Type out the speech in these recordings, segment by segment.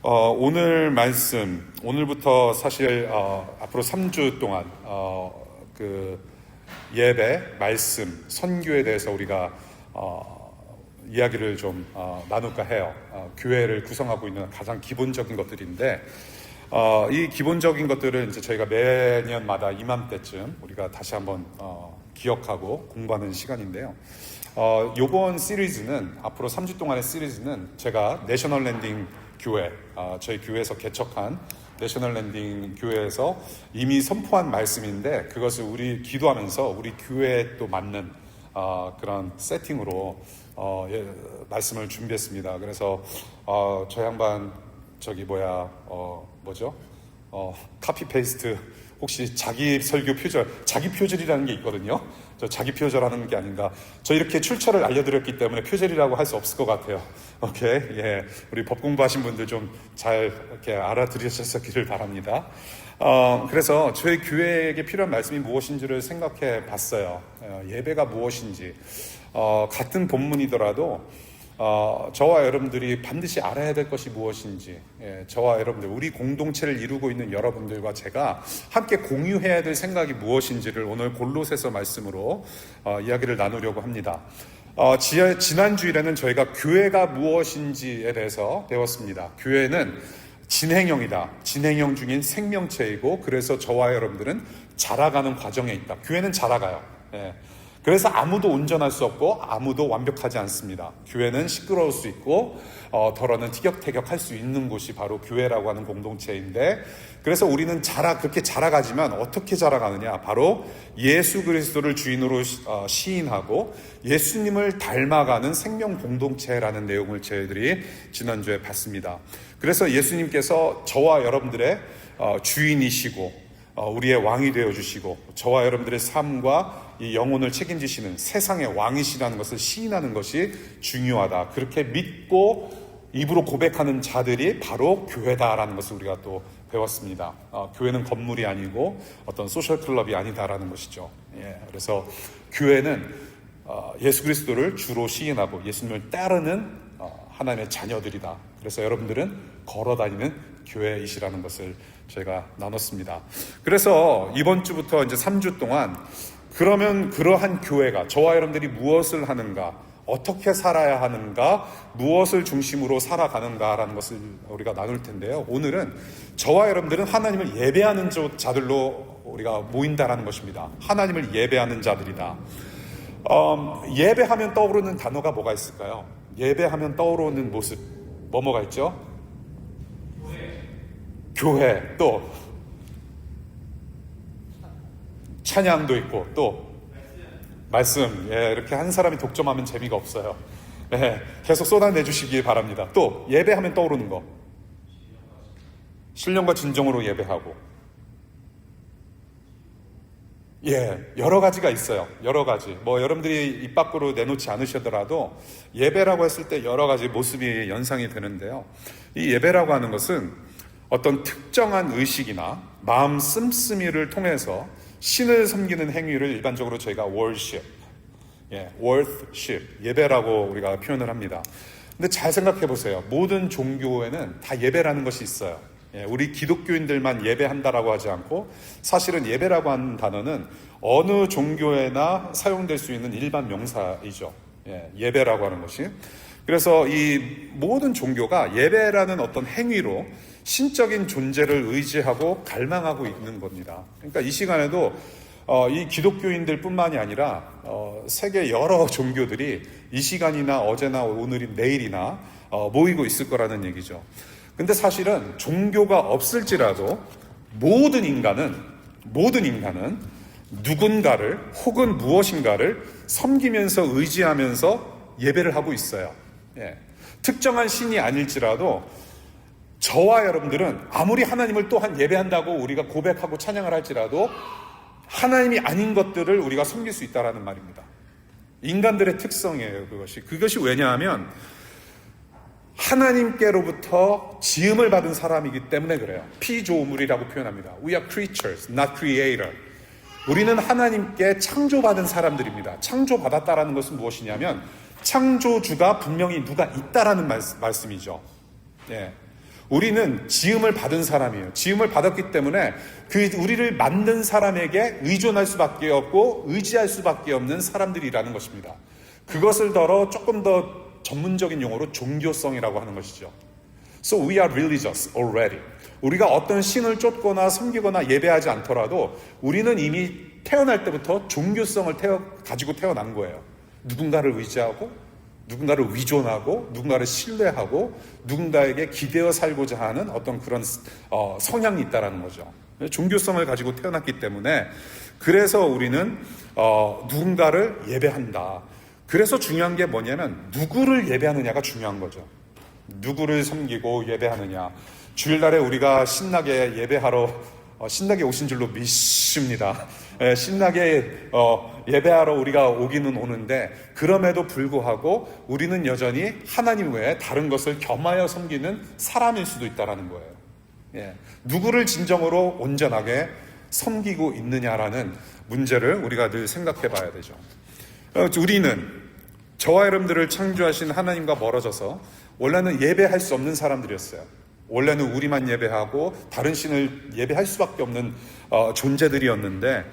오늘 말씀, 오늘부터 사실 앞으로 3주 동안 그 예배, 말씀, 선교에 대해서 우리가 이야기를 좀 나눌까 해요. 교회를 구성하고 있는 가장 기본적인 것들인데 이 기본적인 것들은 이제 저희가 매년마다 이맘때쯤 우리가 다시 한번 기억하고 공부하는 시간인데요. 요번 시리즈는 앞으로 3주 동안의 시리즈는 제가 내셔널 랜딩 교회, 저희 교회에서 개척한 내셔널 랜딩 교회에서 이미 선포한 말씀인데 그것을 우리 기도하면서 우리 교회에 또 맞는 그런 세팅으로 말씀을 준비했습니다. 그래서 저 양반 카피 페이스트 혹시 자기 설교 표절, 자기 표절이라는 게 있거든요. 저 자기 표절하는 게 아닌가. 저 이렇게 출처를 알려드렸기 때문에 표절이라고 할 수 없을 것 같아요. 오케이, 예, 우리 법 공부하신 분들 좀 잘 이렇게 알아들으셨기를 바랍니다. 그래서 저희 교회에게 필요한 말씀이 무엇인지를 생각해 봤어요. 예배가 무엇인지, 같은 본문이더라도 저와 여러분들이 반드시 알아야 될 것이 무엇인지, 저와 여러분들, 우리 공동체를 이루고 있는 여러분들과 제가 함께 공유해야 될 생각이 무엇인지를 오늘 골로새서 말씀으로 이야기를 나누려고 합니다. 지난 주일에는 저희가 교회가 무엇인지에 대해서 배웠습니다. 교회는 진행형이다. 진행형 중인 생명체이고, 그래서 저와 여러분들은 자라가는 과정에 있다. 교회는 자라가요. 그래서 아무도 온전할 수 없고 아무도 완벽하지 않습니다. 교회는 시끄러울 수 있고 덜어는 티격태격할 수 있는 곳이 바로 교회라고 하는 공동체인데, 그래서 우리는 그렇게 자라가지만 어떻게 자라가느냐, 바로 예수 그리스도를 주인으로 시인하고 예수님을 닮아가는 생명 공동체라는 내용을 저희들이 지난주에 봤습니다. 그래서 예수님께서 저와 여러분들의 주인이시고 우리의 왕이 되어주시고 저와 여러분들의 삶과 이 영혼을 책임지시는 세상의 왕이시라는 것을 시인하는 것이 중요하다. 그렇게 믿고 입으로 고백하는 자들이 바로 교회다라는 것을 우리가 또 배웠습니다. 교회는 건물이 아니고 어떤 소셜클럽이 아니다라는 것이죠. 그래서 교회는 예수 그리스도를 주로 시인하고 예수님을 따르는 하나님의 자녀들이다. 그래서 여러분들은 걸어다니는 교회이시라는 것을 저희가 나눴습니다. 그래서 이번 주부터 이제 3주 동안 그러면 그러한 교회가 저와 여러분들이 무엇을 하는가, 어떻게 살아야 하는가, 무엇을 중심으로 살아가는가라는 것을 우리가 나눌 텐데요. 오늘은 저와 여러분들은 하나님을 예배하는 자들로 우리가 모인다라는 것입니다. 하나님을 예배하는 자들이다. 예배하면 떠오르는 단어가 뭐가 있을까요? 예배하면 떠오르는 모습, 뭐가 있죠? 교회, 또 찬양도 있고, 또 말씀. 이렇게 한 사람이 독점하면 재미가 없어요. 계속 쏟아내 주시기 바랍니다. 또 예배하면 떠오르는 거, 신령과 진정으로 예배하고, 여러 가지가 있어요. 여러 가지. 여러분들이 입 밖으로 내놓지 않으시더라도 예배라고 했을 때 여러 가지 모습이 연상이 되는데요. 이 예배라고 하는 것은 어떤 특정한 의식이나 마음 씀씀이를 통해서 신을 섬기는 행위를 일반적으로 저희가 worship, 예배라고 우리가 표현을 합니다. 근데 잘 생각해 보세요. 모든 종교에는 다 예배라는 것이 있어요. 우리 기독교인들만 예배한다라고 하지 않고, 사실은 예배라고 하는 단어는 어느 종교에나 사용될 수 있는 일반 명사이죠. 예배라고 하는 것이. 그래서 이 모든 종교가 예배라는 어떤 행위로 신적인 존재를 의지하고 갈망하고 있는 겁니다. 그러니까 이 시간에도 이 기독교인들 뿐만이 아니라 세계 여러 종교들이 이 시간이나 어제나 오늘이 내일이나 모이고 있을 거라는 얘기죠. 근데 사실은 종교가 없을지라도 모든 인간은 누군가를 혹은 무엇인가를 섬기면서 의지하면서 예배를 하고 있어요. 특정한 신이 아닐지라도 저와 여러분들은 아무리 하나님을 또한 예배한다고 우리가 고백하고 찬양을 할지라도 하나님이 아닌 것들을 우리가 섬길 수 있다라는 말입니다. 인간들의 특성이에요. 그것이 왜냐하면 하나님께로부터 지음을 받은 사람이기 때문에 그래요. 피조물이라고 표현합니다. We are creatures, not creator. 우리는 하나님께 창조받은 사람들입니다. 창조받았다라는 것은 무엇이냐면 창조주가 분명히 누가 있다라는 말씀이죠. 우리는 지음을 받은 사람이에요. 지음을 받았기 때문에 우리를 만든 사람에게 의존할 수밖에 없고 의지할 수밖에 없는 사람들이라는 것입니다. 그것을 조금 더 전문적인 용어로 종교성이라고 하는 것이죠. So we are religious already. 우리가 어떤 신을 쫓거나 섬기거나 예배하지 않더라도 우리는 이미 태어날 때부터 종교성을 가지고 태어난 거예요. 누군가를 의지하고, 누군가를 위존하고, 누군가를 신뢰하고, 누군가에게 기대어 살고자 하는 어떤 그런 성향이 있다는 거죠. 종교성을 가지고 태어났기 때문에 그래서 우리는 누군가를 예배한다. 그래서 중요한 게 뭐냐면 누구를 예배하느냐가 중요한 거죠. 누구를 섬기고 예배하느냐. 주일날에 우리가 신나게 예배하러 신나게 오신 줄로 믿습니다. 신나게 예배하러 우리가 오기는 오는데 그럼에도 불구하고 우리는 여전히 하나님 외에 다른 것을 겸하여 섬기는 사람일 수도 있다는 거예요. 누구를 진정으로 온전하게 섬기고 있느냐라는 문제를 우리가 늘 생각해 봐야 되죠. 우리는 저와 여러분들을 창조하신 하나님과 멀어져서 원래는 예배할 수 없는 사람들이었어요. 원래는 우리만 예배하고 다른 신을 예배할 수밖에 없는 존재들이었는데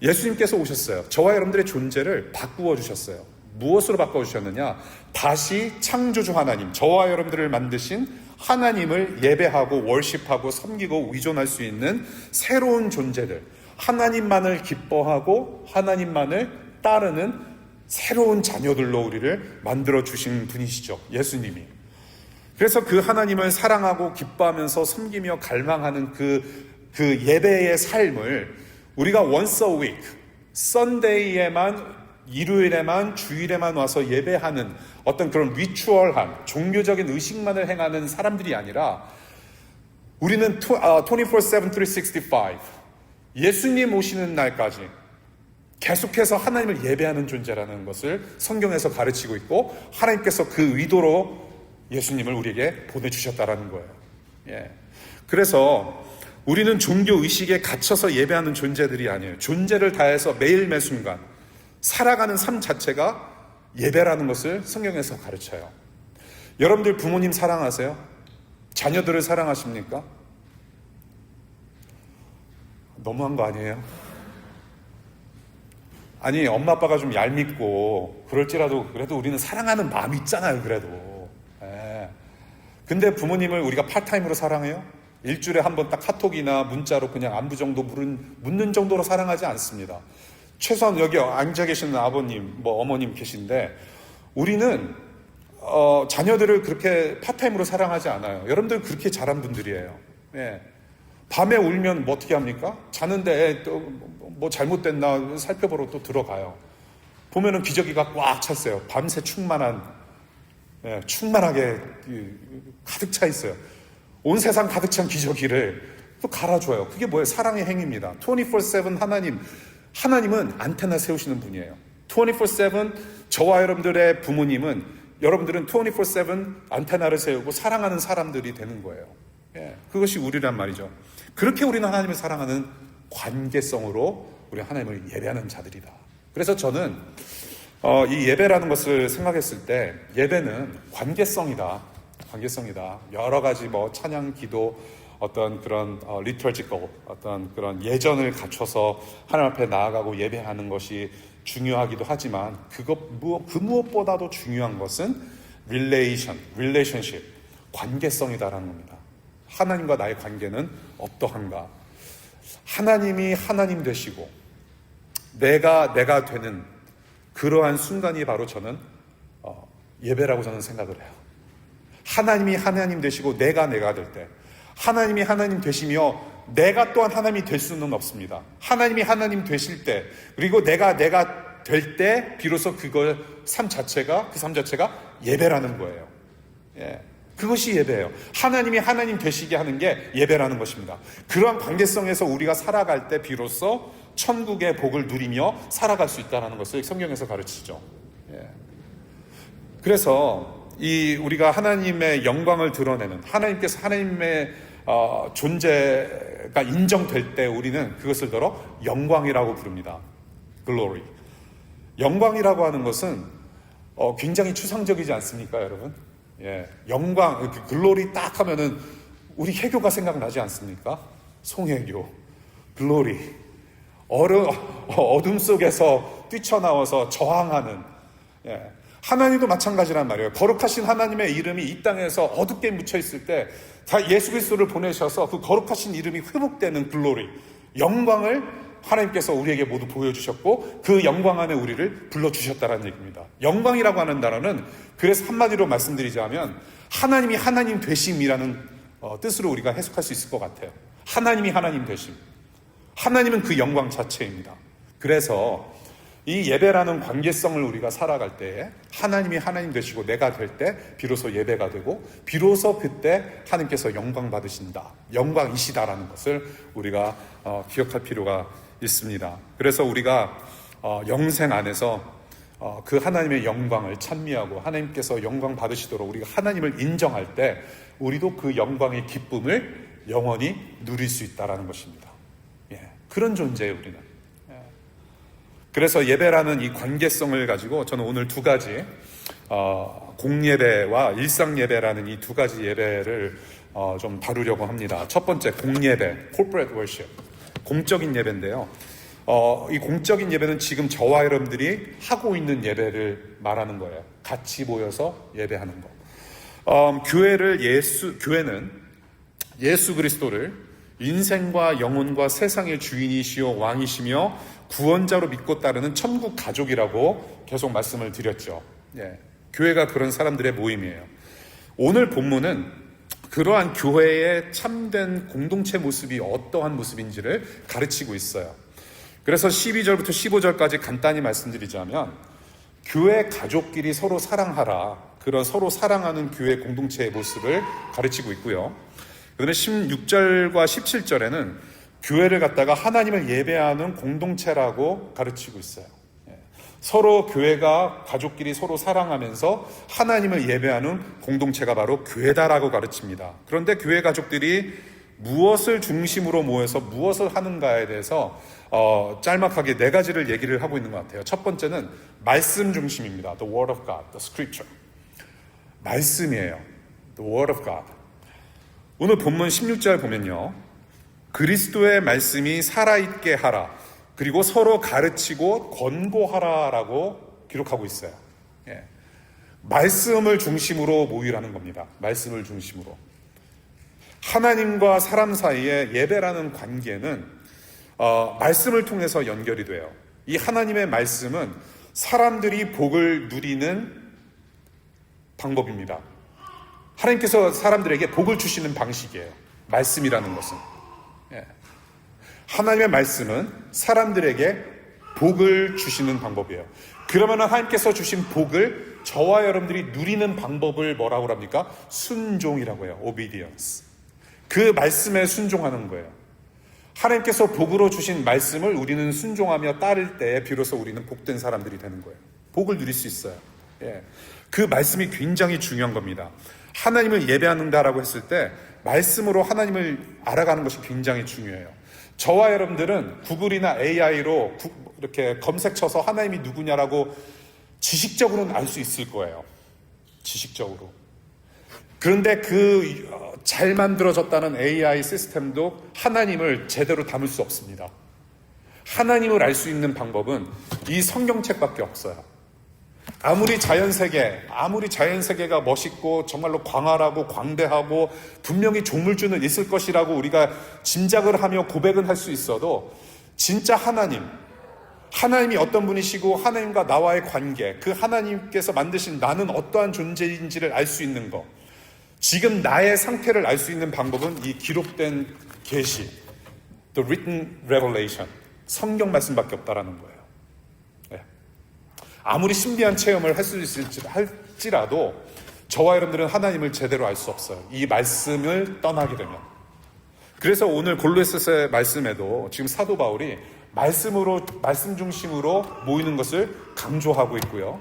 예수님께서 오셨어요. 저와 여러분들의 존재를 바꾸어 주셨어요. 무엇으로 바꿔 주셨느냐? 다시 창조주 하나님, 저와 여러분들을 만드신 하나님을 예배하고 월십하고 섬기고 의존할 수 있는 새로운 존재들, 하나님만을 기뻐하고 하나님만을 따르는 새로운 자녀들로 우리를 만들어 주신 분이시죠. 예수님이. 그래서 그 하나님을 사랑하고 기뻐하면서 섬기며 갈망하는 그 예배의 삶을 우리가 once a week, 썬데이에만, 일요일에만, 주일에만 와서 예배하는 어떤 그런 리추얼한 종교적인 의식만을 행하는 사람들이 아니라 우리는 24/7, 365 예수님 오시는 날까지 계속해서 하나님을 예배하는 존재라는 것을 성경에서 가르치고 있고 하나님께서 그 의도로 예수님을 우리에게 보내주셨다라는 거예요. 그래서 우리는 종교 의식에 갇혀서 예배하는 존재들이 아니에요. 존재를 다해서 매일 매순간 살아가는 삶 자체가 예배라는 것을 성경에서 가르쳐요. 여러분들 부모님 사랑하세요? 자녀들을 사랑하십니까? 너무한 거 아니에요? 아니, 엄마 아빠가 좀 얄밉고 그럴지라도 그래도 우리는 사랑하는 마음이 있잖아요. 그래도. 근데 부모님을 우리가 파타임으로 사랑해요? 일주일에 한 번 딱 카톡이나 문자로 그냥 안부 정도 묻는 정도로 사랑하지 않습니다. 최소한 여기 앉아 계시는 아버님, 어머님 계신데 우리는 자녀들을 그렇게 파타임으로 사랑하지 않아요. 여러분들 그렇게 자란 분들이에요. 밤에 울면 뭐 어떻게 합니까? 자는데 또 뭐 잘못됐나 살펴보러 또 들어가요. 보면은 기저귀가 꽉 찼어요. 밤새 충만하게 가득 차 있어요. 온 세상 가득 찬 기저귀를 또 갈아줘요. 그게 뭐예요? 사랑의 행위입니다. 24/7 하나님은 안테나 세우시는 분이에요. 24/7 저와 여러분들의 부모님은 여러분들은 24/7 안테나를 세우고 사랑하는 사람들이 되는 거예요. 그것이 우리란 말이죠. 그렇게 우리는 하나님을 사랑하는 관계성으로 우리 하나님을 예배하는 자들이다. 그래서 저는 이 예배라는 것을 생각했을 때 예배는 관계성이다. 여러 가지 찬양, 기도, 어떤 그런 liturgical, 어떤 그런 예전을 갖춰서 하나님 앞에 나아가고 예배하는 것이 중요하기도 하지만 그 무엇보다도 중요한 것은 relationship, 관계성이다라는 겁니다. 하나님과 나의 관계는 어떠한가? 하나님이 하나님 되시고 내가 되는 그러한 순간이 바로 저는 예배라고 저는 생각을 해요. 하나님이 하나님 되시고 내가 될 때, 하나님이 하나님 되시며 내가 또한 하나님이 될 수는 없습니다. 하나님이 하나님 되실 때, 그리고 내가 될 때 비로소 그 삶 자체가 예배라는 거예요. 그것이 예배예요. 하나님이 하나님 되시게 하는 게 예배라는 것입니다. 그러한 관계성에서 우리가 살아갈 때 비로소 천국의 복을 누리며 살아갈 수 있다는 것을 성경에서 가르치죠. 그래서 우리가 하나님의 영광을 드러내는, 하나님께서 하나님의 존재가 인정될 때 우리는 그것을 영광이라고 부릅니다. Glory. 영광이라고 하는 것은 굉장히 추상적이지 않습니까, 여러분? 영광, 글로리 딱 하면은 우리 해교가 생각나지 않습니까? 송혜교, 글로리, 어둠 속에서 뛰쳐나와서 저항하는, 예. 하나님도 마찬가지란 말이에요. 거룩하신 하나님의 이름이 이 땅에서 어둡게 묻혀있을 때 다 예수 그리스도를 보내셔서 그 거룩하신 이름이 회복되는 글로리, 영광을 하나님께서 우리에게 모두 보여주셨고 그 영광 안에 우리를 불러주셨다는 얘기입니다. 영광이라고 하는 단어는 그래서 한마디로 말씀드리자면 하나님이 하나님 되심이라는 뜻으로 우리가 해석할 수 있을 것 같아요. 하나님이 하나님 되심. 하나님은 그 영광 자체입니다. 그래서 이 예배라는 관계성을 우리가 살아갈 때 하나님이 하나님 되시고 내가 될 때 비로소 예배가 되고 비로소 그때 하나님께서 영광 받으신다, 영광이시다라는 것을 우리가 기억할 필요가 있습니다. 그래서 우리가 영생 안에서 그 하나님의 영광을 찬미하고 하나님께서 영광 받으시도록 우리가 하나님을 인정할 때 우리도 그 영광의 기쁨을 영원히 누릴 수 있다는 것입니다. 그런 존재예요, 우리는. 그래서 예배라는 이 관계성을 가지고 저는 오늘 두 가지 공예배와 일상예배라는 이 두 가지 예배를 좀 다루려고 합니다. 첫 번째, 공예배, corporate worship, 공적인 예배인데요. 이 공적인 예배는 지금 저와 여러분들이 하고 있는 예배를 말하는 거예요. 같이 모여서 예배하는 거. 교회는 예수 그리스도를 인생과 영혼과 세상의 주인이시요 왕이시며 구원자로 믿고 따르는 천국 가족이라고 계속 말씀을 드렸죠. 교회가 그런 사람들의 모임이에요. 오늘 본문은 그러한 교회의 참된 공동체 모습이 어떠한 모습인지를 가르치고 있어요. 그래서 12절부터 15절까지 간단히 말씀드리자면 교회 가족끼리 서로 사랑하라, 그런 서로 사랑하는 교회 공동체의 모습을 가르치고 있고요. 그다음에 16절과 17절에는 교회를 갖다가 하나님을 예배하는 공동체라고 가르치고 있어요. 서로 교회가 가족끼리 서로 사랑하면서 하나님을 예배하는 공동체가 바로 교회다라고 가르칩니다. 그런데 교회 가족들이 무엇을 중심으로 모여서 무엇을 하는가에 대해서 짤막하게 네 가지를 얘기를 하고 있는 것 같아요. 첫 번째는 말씀 중심입니다. The Word of God, the Scripture. 말씀이에요. The Word of God. 오늘 본문 16절 보면요. 그리스도의 말씀이 살아있게 하라, 그리고 서로 가르치고 권고하라라고 기록하고 있어요. 말씀을 중심으로 모이라는 겁니다. 말씀을 중심으로. 하나님과 사람 사이의 예배라는 관계는 말씀을 통해서 연결이 돼요. 이 하나님의 말씀은 사람들이 복을 누리는 방법입니다. 하나님께서 사람들에게 복을 주시는 방식이에요. 말씀이라는 것은. 하나님의 말씀은 사람들에게 복을 주시는 방법이에요. 그러면 하나님께서 주신 복을 저와 여러분들이 누리는 방법을 뭐라고 합니까? 순종이라고 해요. obedience. 그 말씀에 순종하는 거예요. 하나님께서 복으로 주신 말씀을 우리는 순종하며 따를 때 비로소 우리는 복된 사람들이 되는 거예요. 복을 누릴 수 있어요. 그 말씀이 굉장히 중요한 겁니다. 하나님을 예배하는다라고 했을 때 말씀으로 하나님을 알아가는 것이 굉장히 중요해요. 저와 여러분들은 구글이나 AI로 이렇게 검색 쳐서 하나님이 누구냐라고 지식적으로는 알 수 있을 거예요. 지식적으로. 그런데 그 잘 만들어졌다는 AI 시스템도 하나님을 제대로 담을 수 없습니다. 하나님을 알 수 있는 방법은 이 성경책밖에 없어요. 아무리 자연세계가 멋있고 정말로 광활하고 광대하고 분명히 조물주는 있을 것이라고 우리가 짐작을 하며 고백은 할 수 있어도 진짜 하나님이 어떤 분이시고 하나님과 나와의 관계, 그 하나님께서 만드신 나는 어떠한 존재인지를 알 수 있는 것, 지금 나의 상태를 알 수 있는 방법은 이 기록된 계시, the written revelation, 성경 말씀밖에 없다라는 거예요. 아무리 신비한 체험을 할 수 할지라도 저와 여러분들은 하나님을 제대로 알 수 없어요. 이 말씀을 떠나게 되면. 그래서 오늘 골로새서의 말씀에도 지금 사도 바울이 말씀 중심으로 모이는 것을 강조하고 있고요.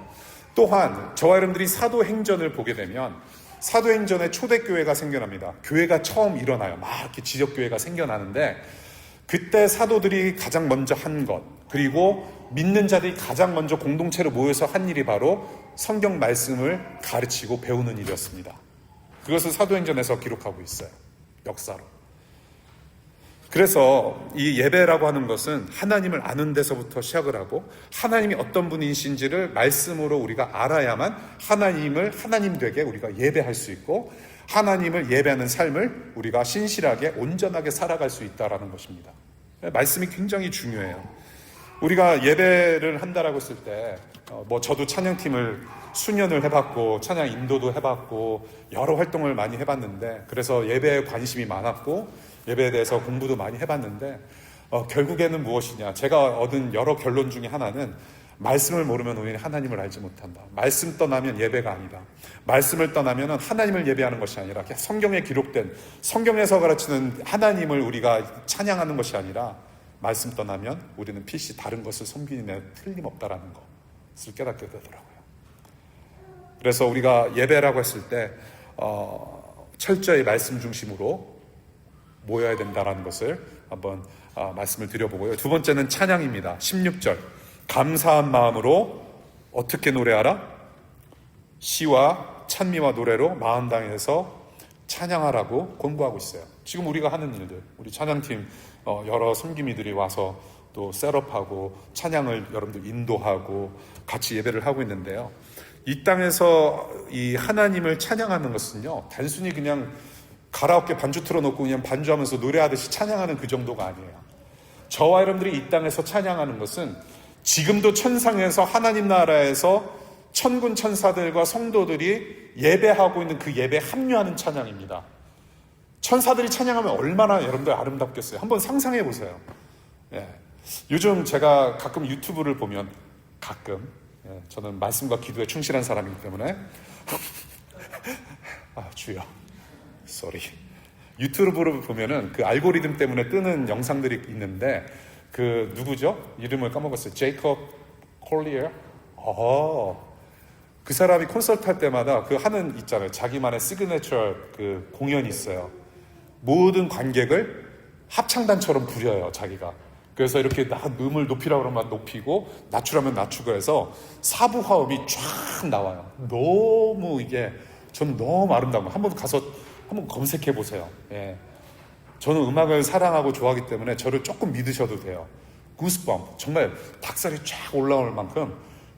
또한 저와 여러분들이 사도행전을 보게 되면 사도행전에 초대교회가 생겨납니다. 교회가 처음 일어나요. 막 이렇게 지역교회가 생겨나는데 그때 사도들이 가장 먼저 한 것, 그리고 믿는 자들이 가장 먼저 공동체로 모여서 한 일이 바로 성경 말씀을 가르치고 배우는 일이었습니다. 그것을 사도행전에서 기록하고 있어요. 역사로. 그래서 이 예배라고 하는 것은 하나님을 아는 데서부터 시작을 하고 하나님이 어떤 분이신지를 말씀으로 우리가 알아야만 하나님을 하나님 되게 우리가 예배할 수 있고 하나님을 예배하는 삶을 우리가 신실하게 온전하게 살아갈 수 있다는 것입니다. 말씀이 굉장히 중요해요. 우리가 예배를 한다라고 했을 때 저도 찬양팀을 수년을 해봤고 찬양 인도도 해봤고 여러 활동을 많이 해봤는데 그래서 예배에 관심이 많았고 예배에 대해서 공부도 많이 해봤는데 결국에는 무엇이냐, 제가 얻은 여러 결론 중에 하나는 말씀을 모르면 우리는 하나님을 알지 못한다. 말씀 떠나면 예배가 아니다. 말씀을 떠나면 하나님을 예배하는 것이 아니라 성경에 기록된 성경에서 가르치는 하나님을 우리가 찬양하는 것이 아니라 말씀 떠나면 우리는 필시 다른 것을 섬기는 데 틀림없다라는 것을 깨닫게 되더라고요. 그래서 우리가 예배라고 했을 때 철저히 말씀 중심으로 모여야 된다라는 것을 한번 말씀을 드려보고요. 두 번째는 찬양입니다. 16절 감사한 마음으로 어떻게 노래하라? 시와 찬미와 노래로 마음당에서 찬양하라고 권고하고 있어요. 지금 우리가 하는 일들, 우리 찬양팀 여러 섬김이들이 와서 또 셋업하고 찬양을 여러분들 인도하고 같이 예배를 하고 있는데요. 이 땅에서 이 하나님을 찬양하는 것은요, 단순히 그냥 가라오케 반주 틀어놓고 그냥 반주하면서 노래하듯이 찬양하는 그 정도가 아니에요. 저와 여러분들이 이 땅에서 찬양하는 것은 지금도 천상에서 하나님 나라에서 천군 천사들과 성도들이 예배하고 있는 그 예배에 합류하는 찬양입니다. 천사들이 찬양하면 얼마나 여러분들 아름답겠어요. 한번 상상해 보세요. 요즘 제가 가끔 유튜브를 보면 저는 말씀과 기도에 충실한 사람이기 때문에 주여 쏘리 유튜브를 보면은 그 알고리즘 때문에 뜨는 영상들이 있는데 그 누구죠? 이름을 까먹었어요. 제이콥 콜리어. 그 사람이 콘서트 할 때마다 그 하는 있잖아요. 자기만의 시그니처 그 공연이 있어요. 모든 관객을 합창단처럼 부려요, 자기가. 그래서 이렇게 음을 높이라고 그러면 높이고 낮추라면 낮추고 해서 사부 화음이 쫙 나와요. 너무 이게 저는 너무 아름다운 거. 한번 가서 한번 검색해 보세요. 저는 음악을 사랑하고 좋아하기 때문에 저를 조금 믿으셔도 돼요. 구스범, 정말 닭살이 쫙 올라올 만큼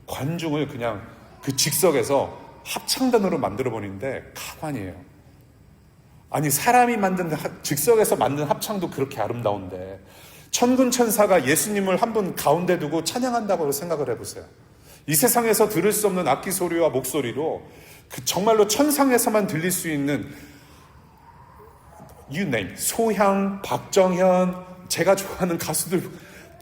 관중을 그냥 그 즉석에서 합창단으로 만들어 버리는데 가관이에요. 아니 사람이 만든 즉석에서 만든 합창도 그렇게 아름다운데 천군 천사가 예수님을 한 분 가운데 두고 찬양한다고 생각을 해보세요. 이 세상에서 들을 수 없는 악기 소리와 목소리로 그 정말로 천상에서만 들릴 수 있는 you name, 소향, 박정현, 제가 좋아하는 가수들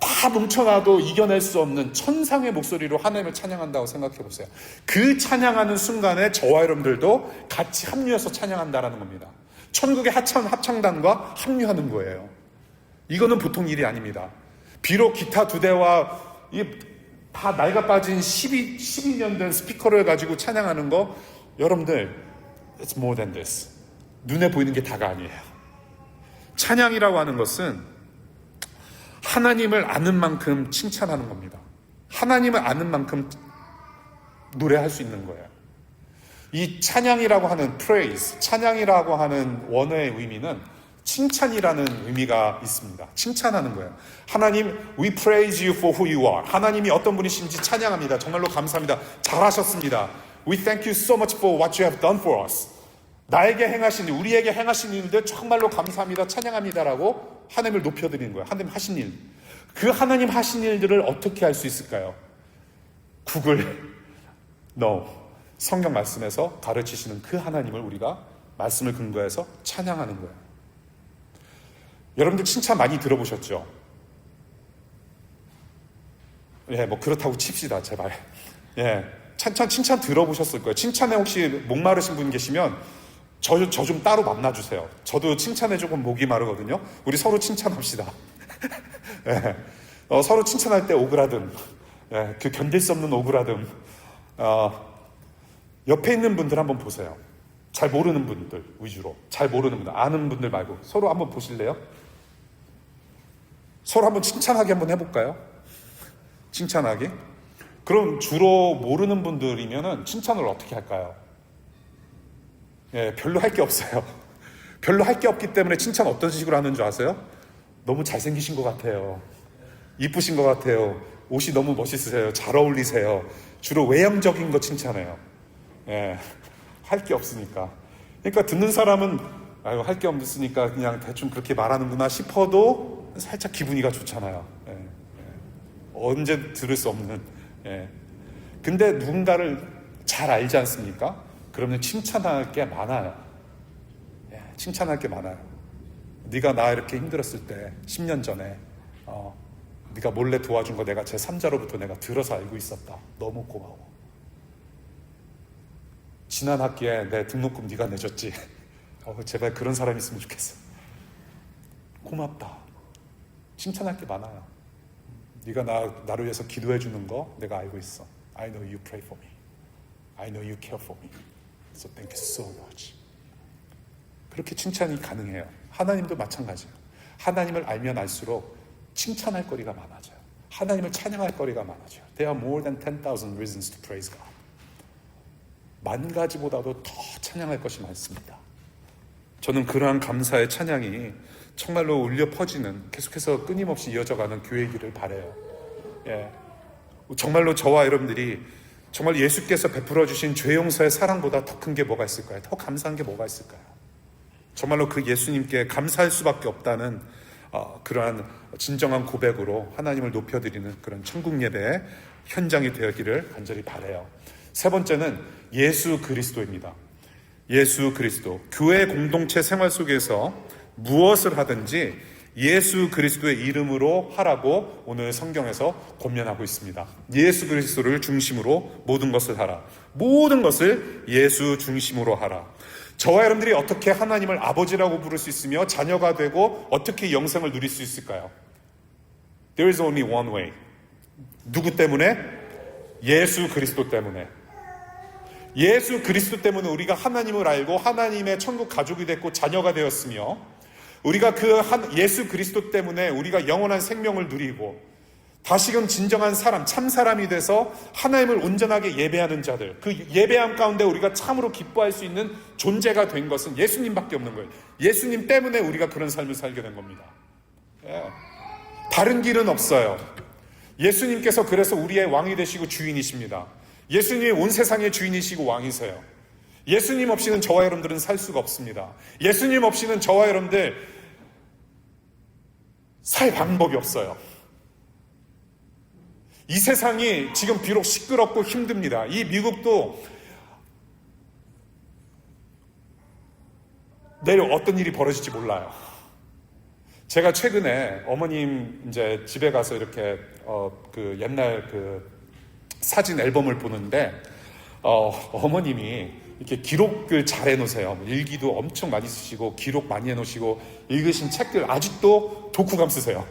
다 뭉쳐놔도 이겨낼 수 없는 천상의 목소리로 하나님을 찬양한다고 생각해 보세요. 그 찬양하는 순간에 저와 여러분들도 같이 합류해서 찬양한다라는 겁니다. 천국의 합창단과 합류하는 거예요. 이거는 보통 일이 아닙니다. 비록 기타 2대와 다 낡아 빠진 12년 된 스피커를 가지고 찬양하는 거, 여러분들 it's more than this. 눈에 보이는 게 다가 아니에요. 찬양이라고 하는 것은 하나님을 아는 만큼 칭찬하는 겁니다. 하나님을 아는 만큼 노래할 수 있는 거예요. 이 찬양이라고 하는 praise, 찬양이라고 하는 원어의 의미는 칭찬이라는 의미가 있습니다. 칭찬하는 거예요. 하나님, we praise you for who you are. 하나님이 어떤 분이신지 찬양합니다. 정말로 감사합니다. 잘하셨습니다. We thank you so much for what you have done for us. 나에게 행하신 일, 우리에게 행하신 일들 정말로 감사합니다. 찬양합니다라고 하나님을 높여드리는 거예요. 하나님 하신 일. 그 하나님 하신 일들을 어떻게 할 수 있을까요? 구글, no. 성경 말씀에서 가르치시는 그 하나님을 우리가 말씀을 근거해서 찬양하는 거예요. 여러분들 칭찬 많이 들어보셨죠? 뭐 그렇다고 칩시다, 제발. 칭찬 들어보셨을 거예요. 칭찬에 혹시 목마르신 분 계시면 저 좀 따로 만나주세요. 저도 칭찬에 조금 목이 마르거든요. 우리 서로 칭찬합시다. 서로 칭찬할 때 오그라듦, 그 견딜 수 없는 오그라듦. 옆에 있는 분들 한번 보세요. 잘 모르는 분들 위주로. 잘 모르는 분들, 아는 분들 말고 서로 한번 보실래요? 서로 한번 칭찬하기 한번 해볼까요? 칭찬하기? 그럼 주로 모르는 분들이면은 칭찬을 어떻게 할까요? 별로 할 게 없어요. 별로 할 게 없기 때문에 칭찬 어떤 식으로 하는 줄 아세요? 너무 잘생기신 것 같아요. 이쁘신 것 같아요. 옷이 너무 멋있으세요. 잘 어울리세요. 주로 외형적인 거 칭찬해요. 예, 할 게 없으니까. 그러니까 듣는 사람은 아유, 할 게 없으니까 그냥 대충 그렇게 말하는구나 싶어도 살짝 기분이가 좋잖아요. 예, 예. 언제 들을 수 없는. 예. 근데 누군가를 잘 알지 않습니까? 그러면 칭찬할 게 많아요. 예, 칭찬할 게 많아요. 네가 나 이렇게 힘들었을 때 10년 전에 네가 몰래 도와준 거 내가 제3자로부터 내가 들어서 알고 있었다. 너무 고마워. 지난 학기에 내 등록금 네가 내줬지. 제발 그런 사람이 있으면 좋겠어. 고맙다. 칭찬할 게 많아요. 네가 나를 위해서 기도해 주는 거 내가 알고 있어. I know you pray for me. I know you care for me. So thank you so much. 그렇게 칭찬이 가능해요. 하나님도 마찬가지예요. 하나님을 알면 알수록 칭찬할 거리가 많아져요. 하나님을 찬양할 거리가 많아져요. There are more than 10,000 reasons to praise God. 만 가지보다도 더 찬양할 것이 많습니다. 저는 그러한 감사의 찬양이 정말로 울려 퍼지는, 계속해서 끊임없이 이어져가는 교회이기를 바라요. 예. 정말로 저와 여러분들이 정말 예수께서 베풀어 주신 죄 용서의 사랑보다 더 큰 게 뭐가 있을까요? 더 감사한 게 뭐가 있을까요? 정말로 그 예수님께 감사할 수밖에 없다는 그러한 진정한 고백으로 하나님을 높여드리는 그런 천국 예배의 현장이 되었기를 간절히 바라요. 세 번째는 예수 그리스도입니다. 예수 그리스도. 교회 공동체 생활 속에서 무엇을 하든지 예수 그리스도의 이름으로 하라고 오늘 성경에서 권면하고 있습니다. 예수 그리스도를 중심으로 모든 것을 하라. 모든 것을 예수 중심으로 하라. 저와 여러분들이 어떻게 하나님을 아버지라고 부를 수 있으며 자녀가 되고 어떻게 영생을 누릴 수 있을까요? There is only one way. 누구 때문에? 예수 그리스도 때문에. 예수 그리스도 때문에 우리가 하나님을 알고 하나님의 천국 가족이 됐고 자녀가 되었으며, 우리가 그 예수 그리스도 때문에 우리가 영원한 생명을 누리고 다시금 진정한 사람, 참 사람이 돼서 하나님을 온전하게 예배하는 자들, 그 예배함 가운데 우리가 참으로 기뻐할 수 있는 존재가 된 것은 예수님밖에 없는 거예요. 예수님 때문에 우리가 그런 삶을 살게 된 겁니다. 예. 다른 길은 없어요. 예수님께서 그래서 우리의 왕이 되시고 주인이십니다. 예수님이 온 세상의 주인이시고 왕이세요. 예수님 없이는 저와 여러분들은 살 수가 없습니다. 예수님 없이는 저와 여러분들 살 방법이 없어요. 이 세상이 지금 비록 시끄럽고 힘듭니다. 이 미국도 내일 어떤 일이 벌어질지 몰라요. 제가 최근에 어머님 이제 집에 가서 이렇게 그 옛날 그 사진 앨범을 보는데 어머님이 이렇게 기록을 잘 해놓으세요. 일기도 엄청 많이 쓰시고 기록 많이 해놓으시고 읽으신 책들 아직도 독후감 쓰세요.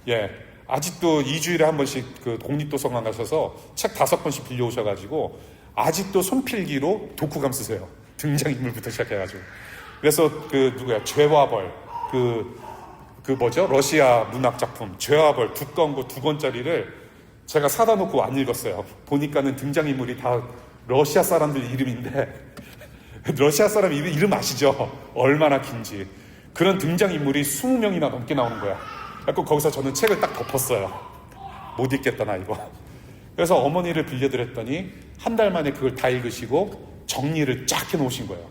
예, 아직도 2주일에 한 번씩 그 국립도서관 가셔서 책 5권씩 빌려오셔가지고 아직도 손필기로 독후감 쓰세요. 등장인물부터 시작해가지고. 그래서 그 누구야, 죄와 벌, 그 뭐죠? 러시아 문학 작품 죄와 벌 두꺼운 거 2권짜리를 제가 사다 놓고 안 읽었어요. 보니까는 등장인물이 다 러시아 사람들 이름인데 러시아 사람 이름 아시죠? 얼마나 긴지. 그런 등장인물이 20명이나 넘게 나오는 거야. 그래서 거기서 저는 책을 딱 덮었어요. 못 읽겠다 나 이거. 그래서 어머니를 빌려드렸더니 한 달 만에 그걸 다 읽으시고 정리를 쫙 해놓으신 거예요.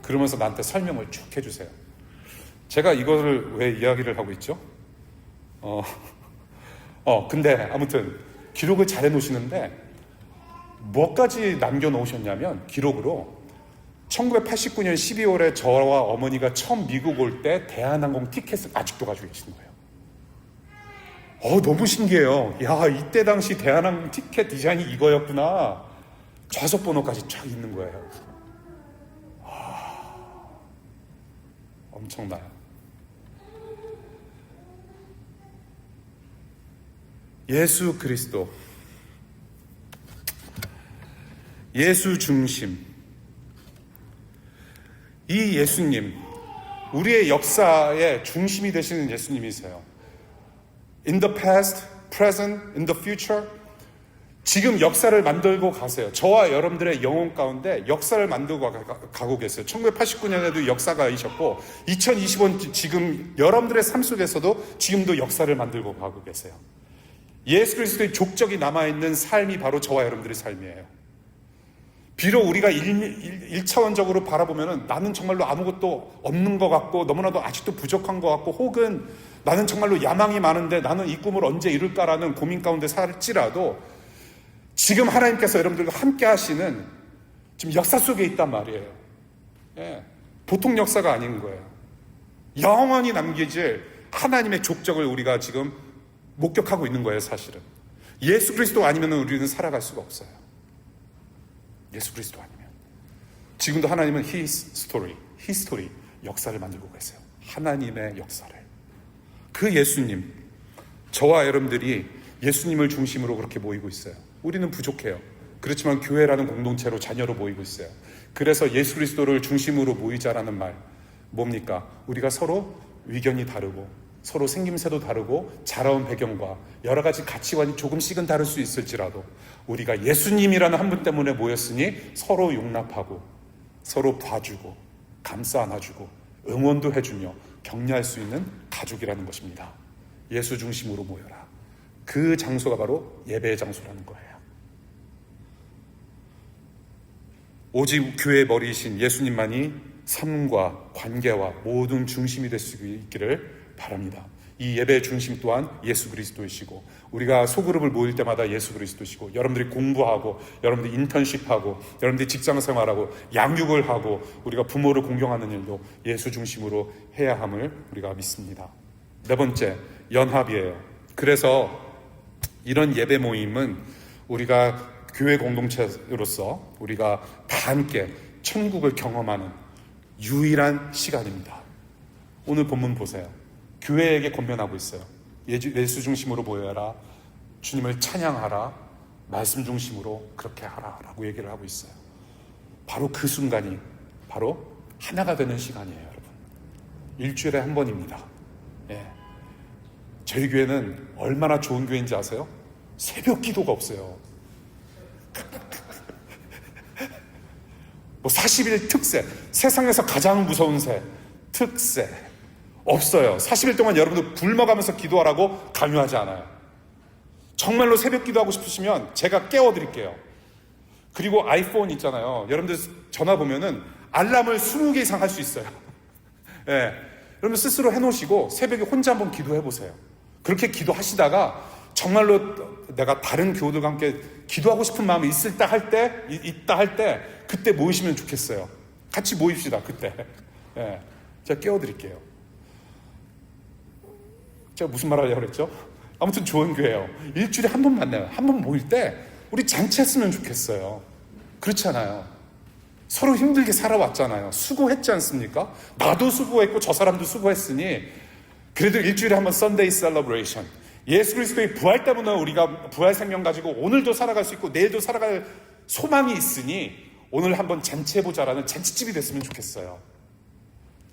그러면서 나한테 설명을 쭉 해주세요. 제가 이거를 왜 이야기를 하고 있죠? 근데 아무튼 기록을 잘 해놓으시는데 뭐까지 남겨놓으셨냐면 기록으로 1989년 12월에 저와 어머니가 처음 미국 올 때 대한항공 티켓을 아직도 가지고 계시는 거예요. 너무 신기해요. 야, 이때 당시 대한항공 티켓 디자인이 이거였구나. 좌석 번호까지 쫙 있는 거예요. 엄청나요. 예수 그리스도, 예수 중심, 이 예수님, 우리의 역사의 중심이 되시는 예수님이세요. In the past, present, in the future, 지금 역사를 만들고 가세요. 저와 여러분들의 영혼 가운데 역사를 만들고 가고 계세요. 1989년에도 역사가 있었고 2020년 지금 여러분들의 삶 속에서도 지금도 역사를 만들고 가고 계세요. 예수 그리스도의 족적이 남아있는 삶이 바로 저와 여러분들의 삶이에요. 비록 우리가 1차원적으로 바라보면 나는 정말로 아무것도 없는 것 같고 너무나도 아직도 부족한 것 같고 혹은 나는 정말로 야망이 많은데 나는 이 꿈을 언제 이룰까라는 고민 가운데 살지라도 지금 하나님께서 여러분들과 함께 하시는 지금 역사 속에 있단 말이에요. 예, 보통 역사가 아닌 거예요. 영원히 남겨질 하나님의 족적을 우리가 지금 목격하고 있는 거예요. 사실은 예수 그리스도 아니면 우리는 살아갈 수가 없어요. 예수 그리스도 아니면 지금도 하나님은 히스토리 역사를 만들고 계세요. 하나님의 역사를. 그 예수님, 저와 여러분들이 예수님을 중심으로 그렇게 모이고 있어요. 우리는 부족해요. 그렇지만 교회라는 공동체로 자녀로 모이고 있어요. 그래서 예수 그리스도를 중심으로 모이자라는 말 뭡니까? 우리가 서로 의견이 다르고 서로 생김새도 다르고 자라온 배경과 여러 가지 가치관이 조금씩은 다를 수 있을지라도 우리가 예수님이라는 한 분 때문에 모였으니 서로 용납하고 서로 봐주고 감싸 안아주고 응원도 해주며 격려할 수 있는 가족이라는 것입니다. 예수 중심으로 모여라. 그 장소가 바로 예배의 장소라는 거예요. 오직 교회의 머리이신 예수님만이 삶과 관계와 모든 중심이 될 수 있기를 바랍니다. 이 예배의 중심 또한 예수 그리스도이시고 우리가 소그룹을 모일 때마다 예수 그리스도이시고 여러분들이 공부하고 여러분들이 인턴십하고 여러분들이 직장생활하고 양육을 하고 우리가 부모를 공경하는 일도 예수 중심으로 해야 함을 우리가 믿습니다. 네 번째, 연합이에요. 그래서 이런 예배 모임은 우리가 교회 공동체로서 우리가 다 함께 천국을 경험하는 유일한 시간입니다. 오늘 본문 보세요. 교회에게 권면하고 있어요. 예수 중심으로 모여라. 주님을 찬양하라. 말씀 중심으로 그렇게 하라 라고 얘기를 하고 있어요. 바로 그 순간이 바로 하나가 되는 시간이에요. 여러분, 일주일에 한 번입니다. 예. 저희 교회는 얼마나 좋은 교회인지 아세요? 새벽 기도가 없어요. 뭐 40일 특세, 세상에서 가장 무서운 새, 특세 없어요. 40일 동안 여러분들 굶어가면서 기도하라고 강요하지 않아요. 정말로 새벽 기도하고 싶으시면 제가 깨워드릴게요. 그리고 아이폰 있잖아요. 여러분들 전화 보면은 알람을 20개 이상 할 수 있어요. 예. 여러분 스스로 해놓으시고 새벽에 혼자 한번 기도해보세요. 그렇게 기도하시다가 정말로 내가 다른 교우들과 함께 기도하고 싶은 마음이 있다 할 때 그때 모이시면 좋겠어요. 같이 모입시다. 그때. 예. 제가 깨워드릴게요. 제가 무슨 말 하려고 그랬죠? 아무튼 좋은 교회예요. 일주일에 한 번 만나요. 한 번 모일 때 우리 잔치했으면 좋겠어요. 그렇잖아요. 서로 힘들게 살아왔잖아요. 수고했지 않습니까? 나도 수고했고 저 사람도 수고했으니 그래도 일주일에 한 번 썬데이 셀러브레이션, 예수 그리스도의 부활 때문에 우리가 부활 생명 가지고 오늘도 살아갈 수 있고 내일도 살아갈 소망이 있으니 오늘 한번 잔치해보자라는 잔치집이 됐으면 좋겠어요.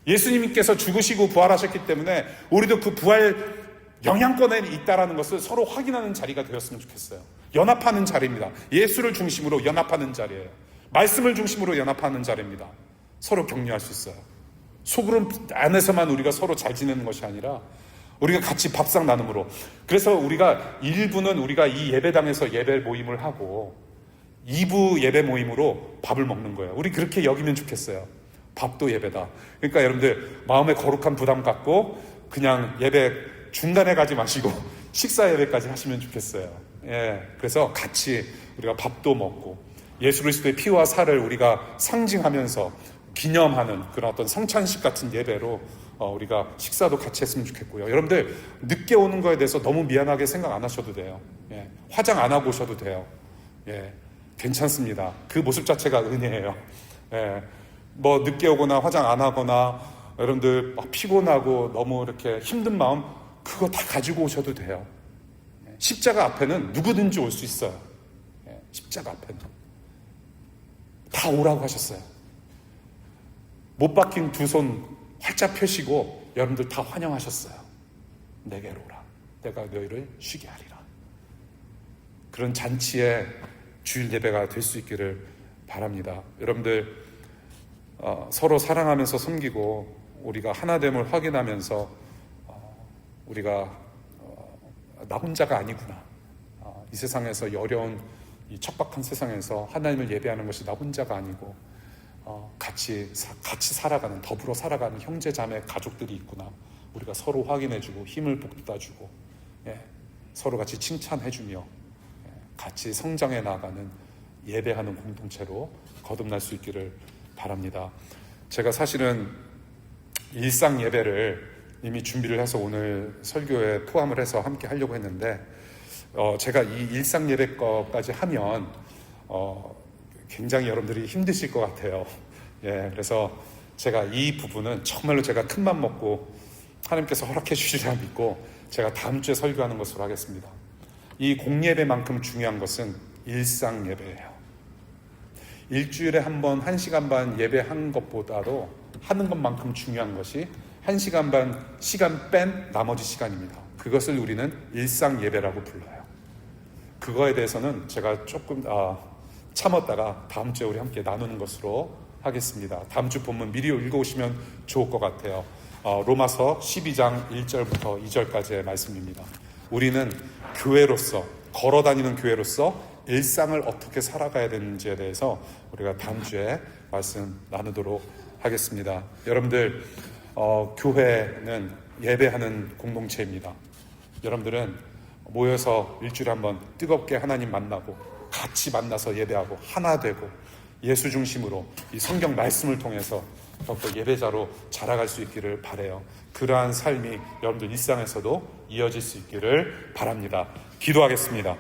예수님께서 죽으시고 부활하셨기 때문에 우리도 그 부활 영향권에 있다라는 것을 서로 확인하는 자리가 되었으면 좋겠어요. 연합하는 자리입니다. 예수를 중심으로 연합하는 자리예요. 말씀을 중심으로 연합하는 자리입니다. 서로 격려할 수 있어요. 소그룹 안에서만 우리가 서로 잘 지내는 것이 아니라 우리가 같이 밥상 나눔으로. 그래서 우리가 1부는 우리가 이 예배당에서 예배 모임을 하고 2부 예배 모임으로 밥을 먹는 거예요. 우리 그렇게 여기면 좋겠어요. 밥도 예배다. 그러니까 여러분들 마음에 거룩한 부담 갖고 그냥 예배 중간에 가지 마시고 식사 예배까지 하시면 좋겠어요. 예, 그래서 같이 우리가 밥도 먹고 예수 그리스도의 피와 살을 우리가 상징하면서 기념하는 그런 어떤 성찬식 같은 예배로 우리가 식사도 같이 했으면 좋겠고요. 여러분들 늦게 오는 거에 대해서 너무 미안하게 생각 안 하셔도 돼요. 예, 화장 안 하고 오셔도 돼요. 예, 괜찮습니다. 그 모습 자체가 은혜예요. 예, 뭐 늦게 오거나 화장 안 하거나 여러분들 막 피곤하고 너무 이렇게 힘든 마음 그거 다 가지고 오셔도 돼요. 예, 십자가 앞에는 누구든지 올 수 있어요. 예, 십자가 앞에는 다 오라고 하셨어요. 못 박힌 두 손 활짝 펴시고 여러분들 다 환영하셨어요. 내게로 오라. 내가 너희를 쉬게 하리라. 그런 잔치의 주일 예배가 될 수 있기를 바랍니다. 여러분들 서로 사랑하면서 섬기고 우리가 하나됨을 확인하면서 우리가 나 혼자가 아니구나. 이 세상에서 이 어려운 이 척박한 세상에서 하나님을 예배하는 것이 나 혼자가 아니고 같이 살아가는, 더불어 살아가는 형제 자매 가족들이 있구나. 우리가 서로 확인해주고 힘을 북돋아주고 서로 같이 칭찬해주며 같이 성장해 나가는 예배하는 공동체로 거듭날 수 있기를 바랍니다. 제가 사실은 일상 예배를 이미 준비를 해서 오늘 설교에 포함을 해서 함께 하려고 했는데 제가 이 일상 예배 거까지 하면 굉장히 여러분들이 힘드실 것 같아요. 그래서 제가 이 부분은 정말로 제가 큰맘 먹고 하나님께서 허락해 주시리라 믿고 제가 다음 주에 설교하는 것으로 하겠습니다. 이 공예배만큼 중요한 것은 일상 예배예요. 일주일에 한 번 1시간 반 예배한 것보다도 하는 것만큼 중요한 것이 1시간 반 시간 뺀 나머지 시간입니다. 그것을 우리는 일상 예배라고 불러요. 그거에 대해서는 제가 조금 참았다가 다음 주에 우리 함께 나누는 것으로 하겠습니다. 다음 주 본문 미리 읽어오시면 좋을 것 같아요. 로마서 12장 1절부터 2절까지의 말씀입니다. 우리는 교회로서, 걸어다니는 교회로서 일상을 어떻게 살아가야 되는지에 대해서 우리가 다음 주에 말씀 나누도록 하겠습니다. 여러분들 교회는 예배하는 공동체입니다. 여러분들은 모여서 일주일에 한번 뜨겁게 하나님 만나고 같이 만나서 예배하고 하나 되고 예수 중심으로 이 성경 말씀을 통해서 더욱더 예배자로 자라갈 수 있기를 바라요. 그러한 삶이 여러분들 일상에서도 이어질 수 있기를 바랍니다. 기도하겠습니다.